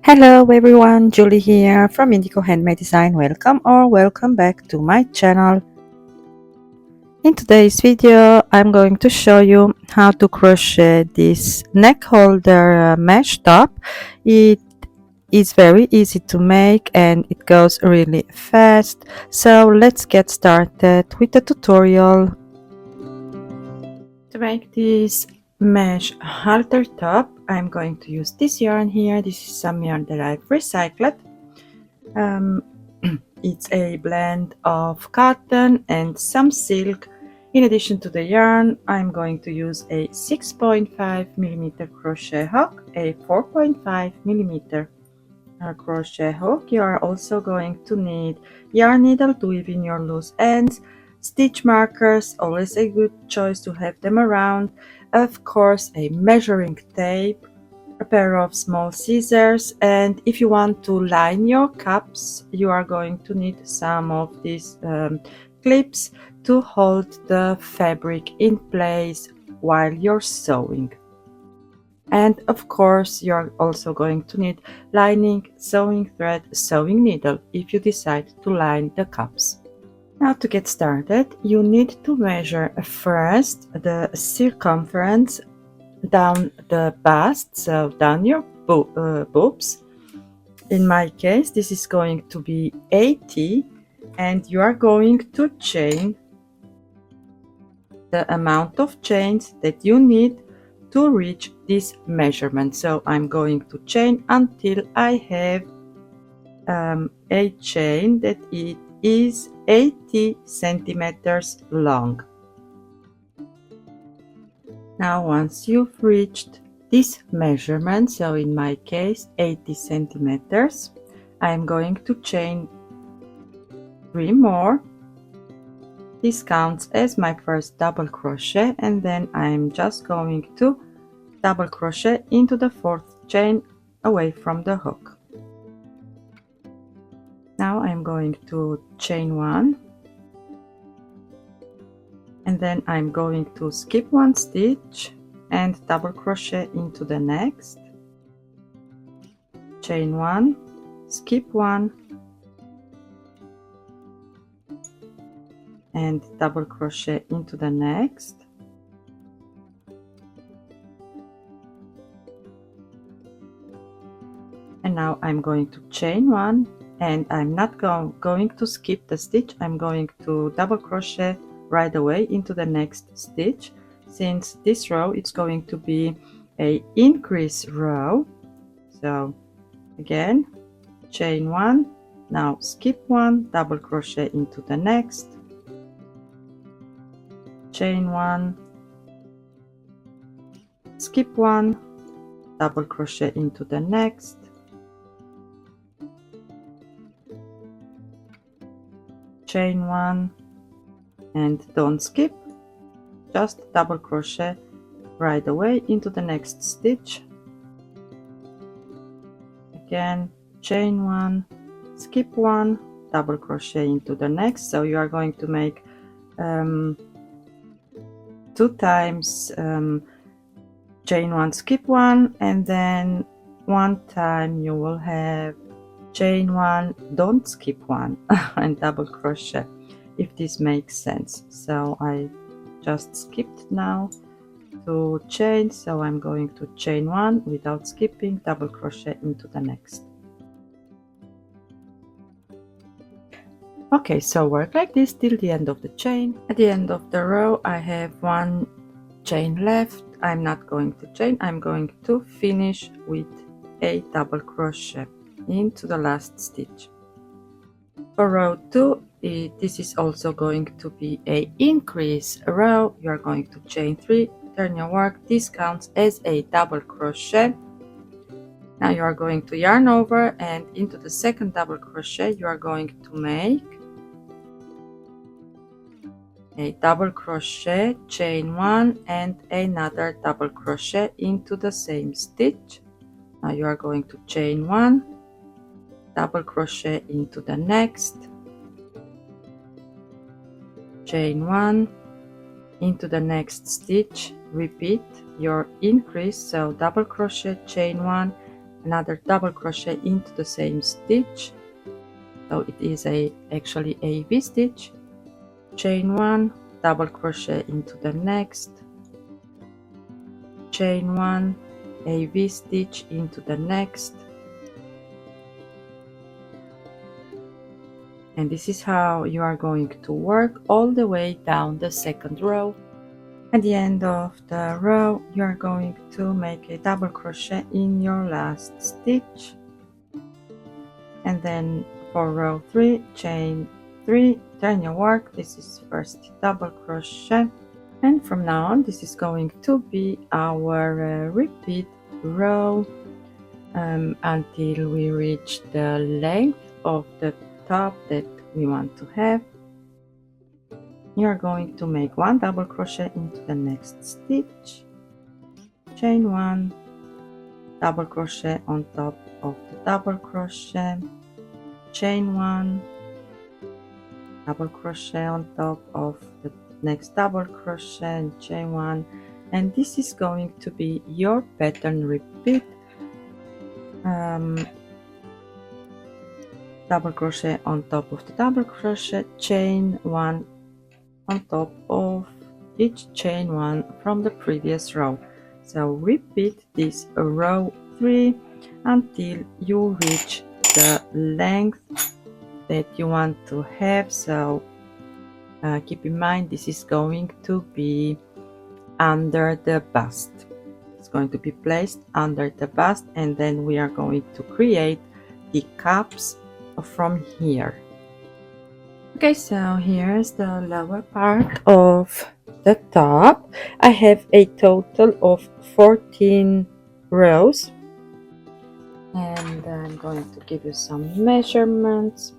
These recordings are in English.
Hello everyone, Julie here from Indigo Handmade Design. Welcome or welcome back to my channel. In today's video I'm going to show you how to crochet this neck holder mesh top. It is very easy to make and it goes really fast. So let's get started with the tutorial. To make this mesh halter top, I'm going to use this yarn here. This is some yarn that I've recycled. It's a blend of cotton and some silk. In addition to the yarn, I'm going to use a 6.5mm crochet hook, a 4.5mm crochet hook. You are also going to need yarn needle to weave in your loose ends, stitch markers, always a good choice to have them around, of course a measuring tape, a pair of small scissors, and if you want to line your cups you are going to need some of these clips to hold the fabric in place while you're sewing. And of course you're also going to need lining, sewing thread, sewing needle if you decide to line the cups. Now to get started you need to measure first the circumference down the bust, so down your boobs. In my case this is going to be 80 and you are going to chain the amount of chains that you need to reach this measurement. So I'm going to chain until I have a chain that it is 80 centimeters long. Now once you've reached this measurement, so in my case 80 centimeters, I'm going to chain 3 more. This counts as my first double crochet, and then I'm just going to double crochet into the 4th chain away from the hook. Now I'm going to chain 1, and then I'm going to skip 1 stitch and double crochet into the next, chain 1, skip 1 and double crochet into the next, and now I'm going to chain 1, and I'm not going to skip the stitch. I'm going to double crochet right away into the next stitch. Since this row it's going to be a increase row, so again chain 1, now skip 1, double crochet into the next, chain 1, skip 1, double crochet into the next, chain 1, and don't skip, just double crochet right away into the next stitch, again chain 1, skip 1, double crochet into the next. So you are going to make 2 times chain 1, skip 1, and then 1 time you will have chain 1, don't skip 1 and double crochet, if this makes sense. So I just skipped now to chain, so I'm going to chain 1 without skipping, double crochet into the next. Okay, so work like this till the end of the chain. At the end of the row I have 1 chain left. I'm not going to chain, I'm going to finish with a double crochet into the last stitch. For row 2 this is also going to be a increase row. You are going to chain 3, turn your work, this counts as a double crochet. Now you are going to yarn over, and into the second double crochet you are going to make a double crochet, chain 1 and another double crochet into the same stitch. Now you are going to chain 1, double crochet into the next, chain 1 into the next stitch, repeat your increase, so double crochet, chain 1, another double crochet into the same stitch. So it is actually a V stitch, chain 1, double crochet into the next, chain 1, a V stitch into the next, and this is how you are going to work all the way down the second row. At the end of the row, you are going to make a double crochet in your last stitch, and then for row 3, chain 3, turn your work. This is first double crochet, and from now on this is going to be our repeat row until we reach the length of the top that we want to have. You are going to make 1 double crochet into the next stitch, chain 1, double crochet on top of the double crochet, chain 1, double crochet on top of the next double crochet, and chain 1, and this is going to be your pattern repeat. Double crochet on top of the double crochet, chain 1 on top of each chain 1 from the previous row. So repeat this row 3 until you reach the length that you want to have. So keep in mind this is going to be under the bust. It's going to be placed under the bust, and then we are going to create the cups from here. Okay, so here's the lower part of the top. I have a total of 14 rows, and I'm going to give you some measurements.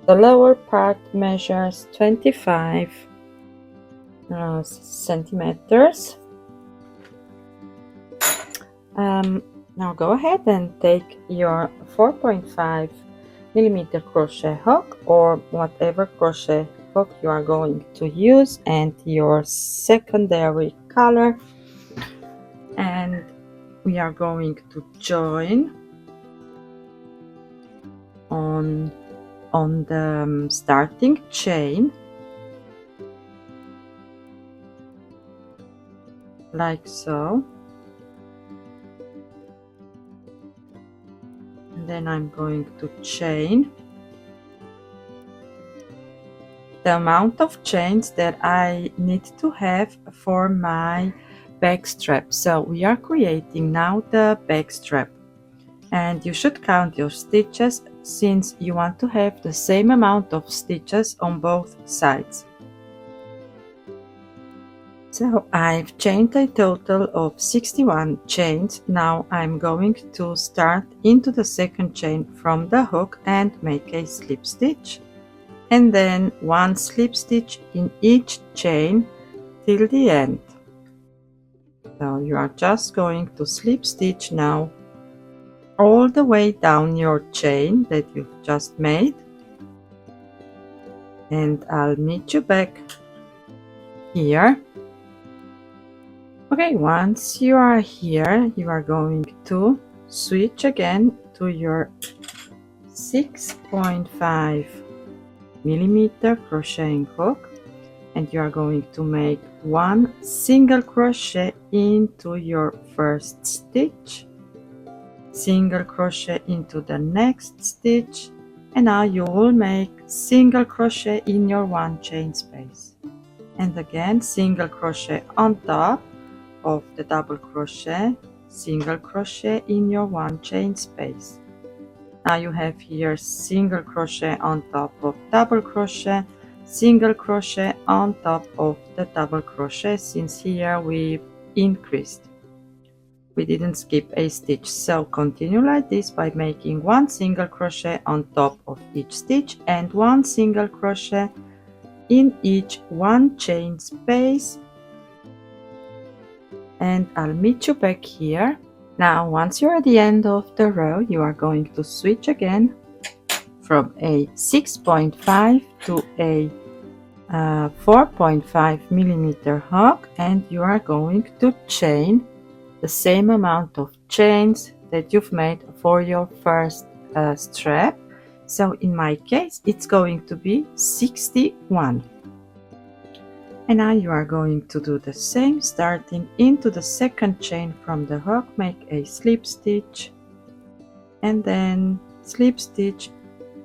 The lower part measures 25 centimeters. Now go ahead and take your 4.5 millimeter crochet hook, or whatever crochet hook you are going to use, and your secondary color, and we are going to join on the starting chain like so, and then I'm going to chain the amount of chains that I need to have for my back strap. So we are creating now the back strap, and you should count your stitches since you want to have the same amount of stitches on both sides. So I've chained a total of 61 chains. Now I'm going to start into the second chain from the hook and make a slip stitch, and then 1 slip stitch in each chain till the end. So you are just going to slip stitch now all the way down your chain that you've just made, and I'll meet you back here. Okay, once you are here, you are going to switch again to your 6.5 millimeter crocheting hook, and you are going to make 1 single crochet into your first stitch, single crochet into the next stitch, and now you will make single crochet in your 1 chain space, and again single crochet on top of the double crochet, single crochet in your 1 chain space. Now you have here single crochet on top of double crochet, single crochet on top of the double crochet, since here we increased, we didn't skip a stitch. So continue like this by making 1 single crochet on top of each stitch and 1 single crochet in each 1 chain space, and I'll meet you back here. Now once you're at the end of the row, you are going to switch again from a 6.5 to a 4.5 millimeter hook, and you are going to chain the same amount of chains that you've made for your first strap. So in my case it's going to be 61. And now you are going to do the same, starting into the second chain from the hook, make a slip stitch and then slip stitch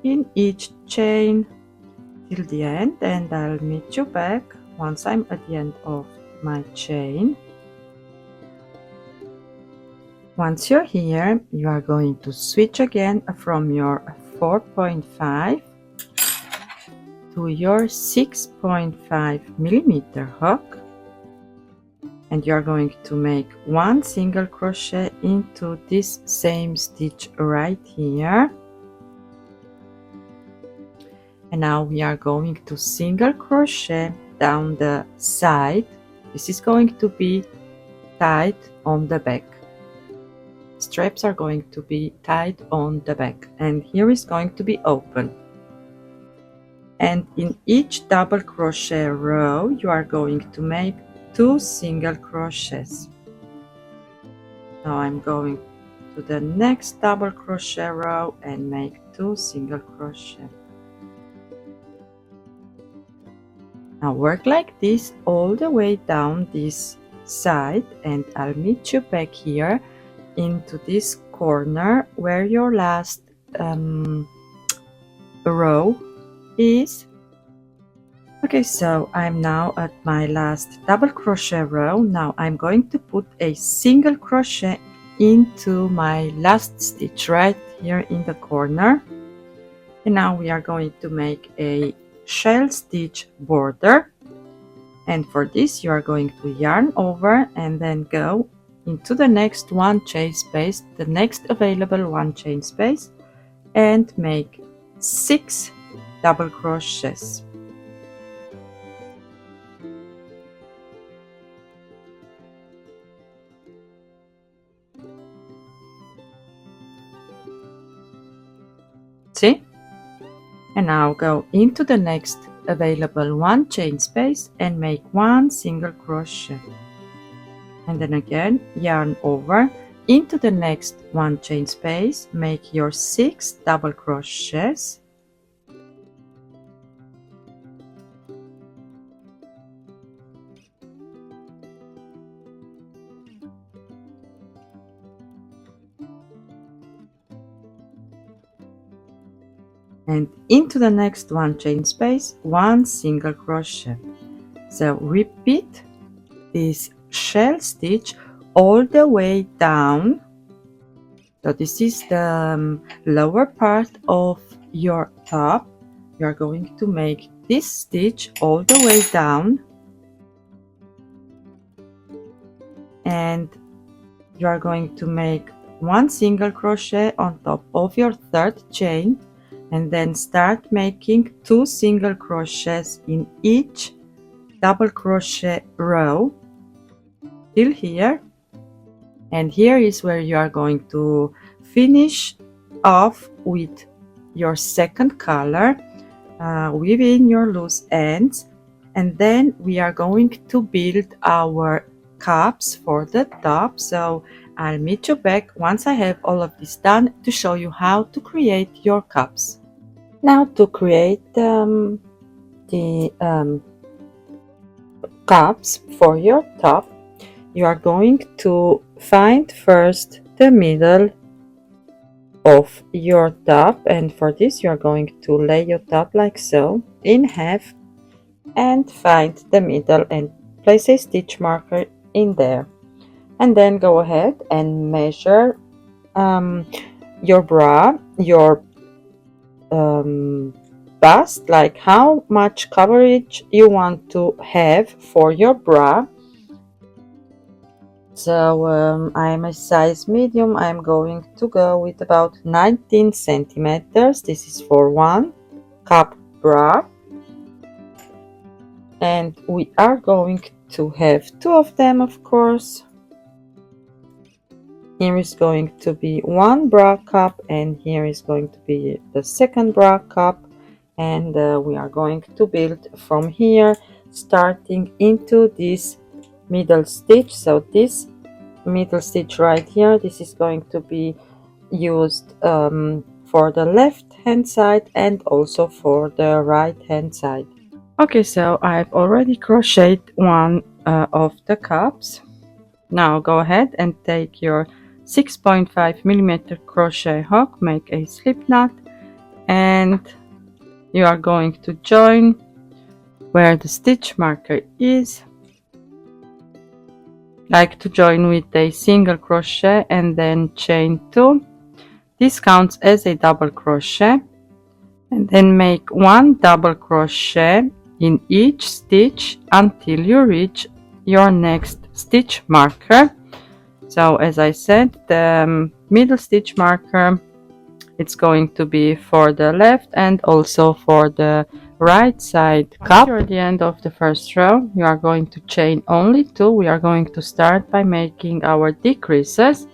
in each chain till the end, and I'll meet you back once I'm at the end of my chain. Once you're here, you are going to switch again from your 4.5 to your 6.5 millimeter hook, and you are going to make one single crochet into this same stitch right here. And now we are going to single crochet down the side. This is going to be tied on the back. Straps are going to be tied on the back, and here is going to be open. And in each double crochet row you are going to make 2 single crochets. Now I'm going to the next double crochet row and make 2 single crochet. Now work like this all the way down this side, and I'll meet you back here into this corner where your last row is. Okay, so I'm now at my last double crochet row. Now I'm going to put a single crochet into my last stitch right here in the corner, and now we are going to make a shell stitch border, and for this you are going to yarn over and then go into the next one chain space, the next available one chain space, and make 6 double crochets. See? And now go into the next available one chain space and make 1 single crochet, and then again yarn over into the next one chain space, make your 6 double crochets, and into the next one chain space 1 single crochet. So repeat this shell stitch all the way down. So this is the lower part of your top. You are going to make this stitch all the way down, and you are going to make 1 single crochet on top of your third chain, and then start making 2 single crochets in each double crochet row till here. And here is where you are going to finish off with your second color, within your loose ends, and then we are going to build our cups for the top. So I'll meet you back once I have all of this done to show you how to create your cups. Now to create the cups for your top, you are going to find first the middle of your top, and for this you are going to lay your top like so in half and find the middle and place a stitch marker in there, and then go ahead and measure your bra, your bust, like how much coverage you want to have for your bra. So I'm a size medium. I'm going to go with about 19 centimeters. This is for 1 cup bra, and we are going to have 2 of them, of course. Here is going to be 1 bra cup, and here is going to be the second bra cup, and we are going to build from here, starting into this middle stitch. So this middle stitch right here. This is going to be used for the left hand side and also for the right hand side. Okay, so I've already crocheted one of the cups. Now go ahead and take your 6.5 millimeter crochet hook, make a slip knot, and you are going to join where the stitch marker is. Like to join with a single crochet and then chain 2. This counts as a double crochet, and then make 1 double crochet in each stitch until you reach your next stitch marker. So as I said, the middle stitch marker, it's going to be for the left and also for the right side cup. Once you're at the end of the first row, you are going to chain only 2. We are going to start by making our decreases,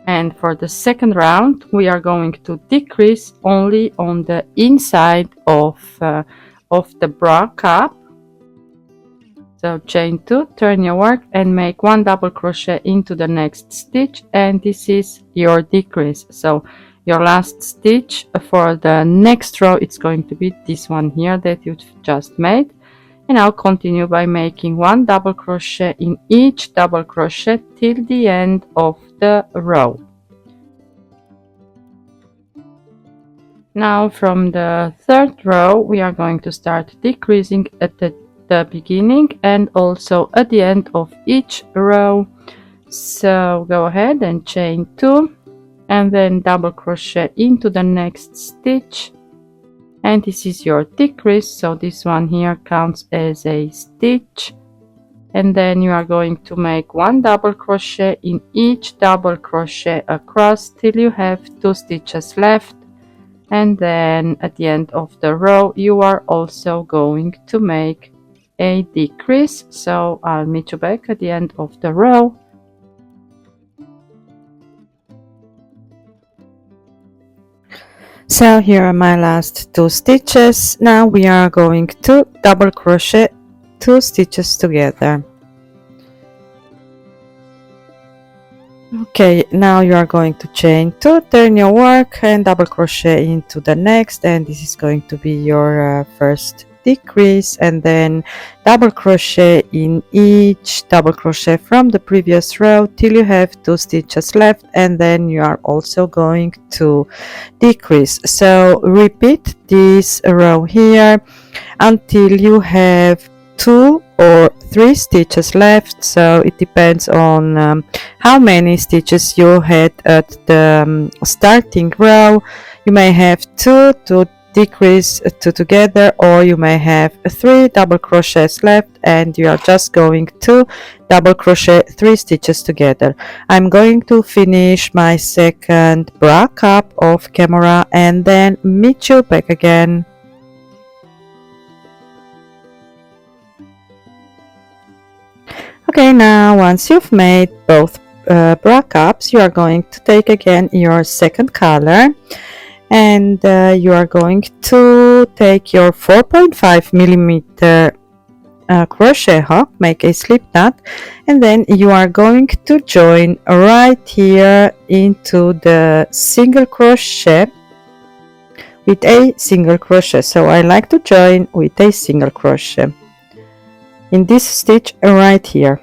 and for the second round we are going to decrease only on the inside of the bra cup. So chain 2, turn your work and make 1 double crochet into the next stitch, and this is your decrease. So your last stitch for the next row, it's going to be this one here that you've just made. And now continue by making 1 double crochet in each double crochet till the end of the row. Now from the third row we are going to start decreasing at the beginning and also at the end of each row. So go ahead and chain 2 and then double crochet into the next stitch, and this is your decrease. So this one here counts as a stitch, and then you are going to make 1 double crochet in each double crochet across till you have 2 stitches left, and then at the end of the row you are also going to make a decrease. So I'll meet you back at the end of the row. So here are my last 2 stitches. Now we are going to double crochet 2 stitches together. Okay, now you are going to chain 2, turn your work and double crochet into the next, and this is going to be your first decrease, and then double crochet in each double crochet from the previous row till you have 2 stitches left, and then you are also going to decrease. So repeat this row here until you have 2 or 3 stitches left, so it depends on how many stitches you had at the starting row. You may have 2 to decrease 2 together, or you may have 3 double crochets left and you are just going to double crochet 3 stitches together. I'm going to finish my second bra cup off camera and then meet you back again. Okay, now once you've made both bra cups, you are going to take again your second color, and you are going to take your 4.5 millimeter crochet hook, make a slip knot, and then you are going to join right here into the single crochet with a single crochet. So I like to join with a single crochet in this stitch right here.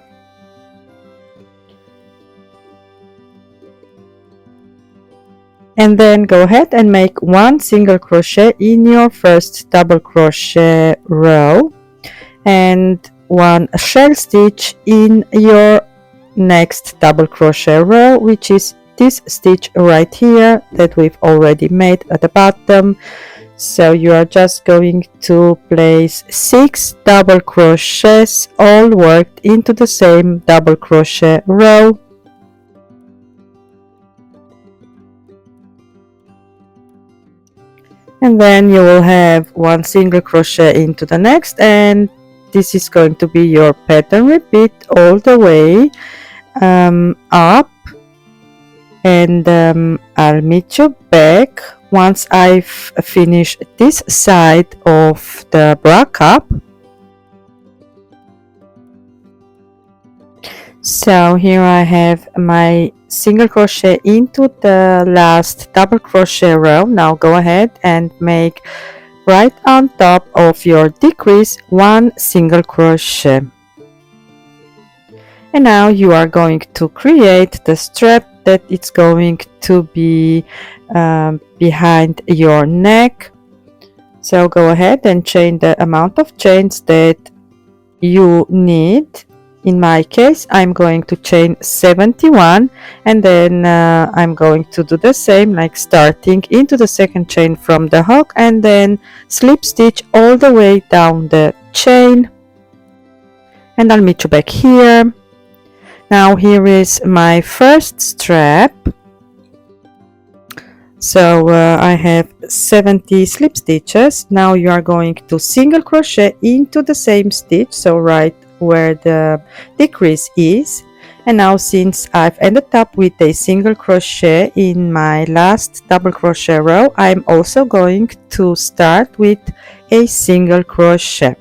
And then go ahead and make 1 single crochet in your first double crochet row and 1 shell stitch in your next double crochet row, which is this stitch right here that we've already made at the bottom. So you are just going to place 6 double crochets all worked into the same double crochet row. And then you will have 1 single crochet into the next, and this is going to be your pattern repeat all the way up, and I'll meet you back once I've finished this side of the bra cup. So here I have my single crochet into the last double crochet row. Now go ahead and make right on top of your decrease one single crochet. And now you are going to create the strap that it's going to be behind your neck. So go ahead and chain the amount of chains that you need. In my case, I'm going to chain 71, and then I'm going to do the same, like starting into the second chain from the hook and then slip stitch all the way down the chain. And I'll meet you back here. Now here is my first strap. So I have 70 slip stitches. Now you are going to single crochet into the same stitch, so right where the decrease is. And now, since I've ended up with a single crochet in my last double crochet row, I'm also going to start with a single crochet.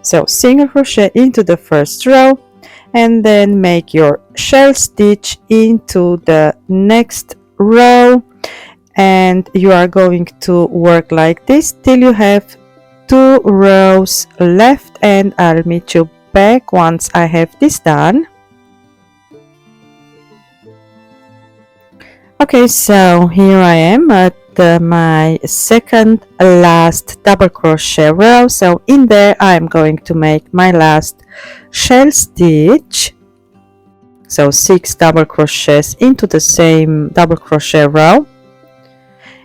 So single crochet into the first row, and then make your shell stitch into the next row, and you are going to work like this till you have 2 rows left, and I'll meet you back once I have this done. Okay, so here I am at my second last double crochet row. So in there I'm going to make my last shell stitch, so 6 double crochets into the same double crochet row.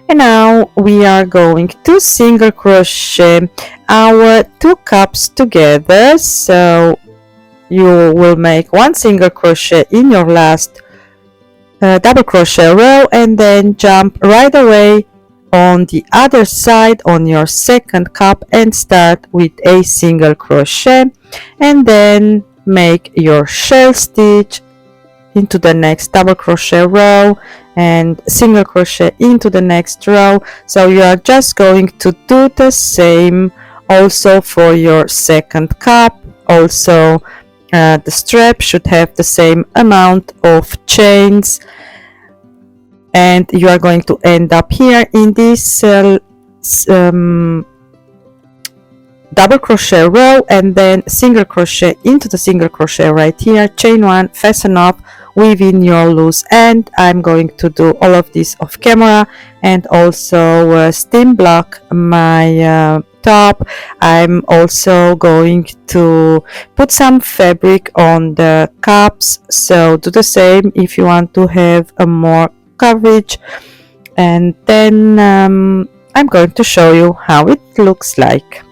And now we are going to single crochet our 2 cups together. So you will make 1 single crochet in your last double crochet row, and then jump right away on the other side on your second cup and start with a single crochet, and then make your shell stitch into the next double crochet row and single crochet into the next row. So you are just going to do the same also for your second cup. Also the strap should have the same amount of chains, and you are going to end up here in this double crochet row, and then single crochet into the single crochet right here, chain 1, fasten off, weave in your loose end. I'm going to do all of this off camera, and also steam block my top. I'm also going to put some fabric on the cups, so do the same if you want to have a more coverage. And then I'm going to show you how it looks like.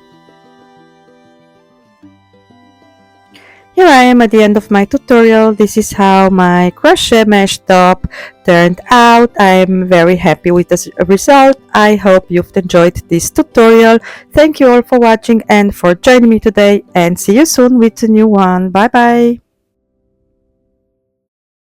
Here I am at the end of my tutorial. This is how my crochet mesh top turned out. I'm very happy with the result. I hope you've enjoyed this tutorial. Thank you all for watching and for joining me today, and see you soon with a new one. Bye bye.